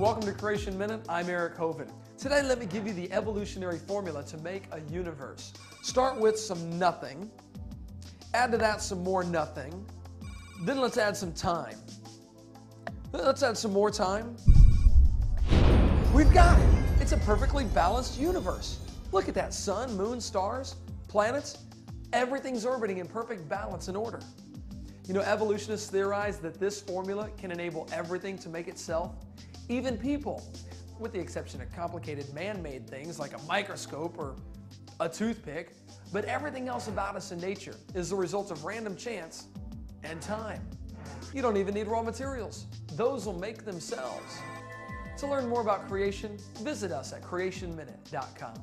Welcome to Creation Minute. I'm Eric Hovind. Today, let me give you the evolutionary formula to make a universe. Start with some nothing. Add to that some more nothing. Then let's add some time. Let's add some more time. We've got it. It's a perfectly balanced universe. Look at that sun, moon, stars, planets. Everything's orbiting in perfect balance and order. You know, evolutionists theorize that this formula can enable everything to make itself, even people, with the exception of complicated man-made things like a microscope or a toothpick. But everything else about us in nature is the result of random chance and time. You don't even need raw materials. Those will make themselves. To learn more about creation, visit us at creationminute.com.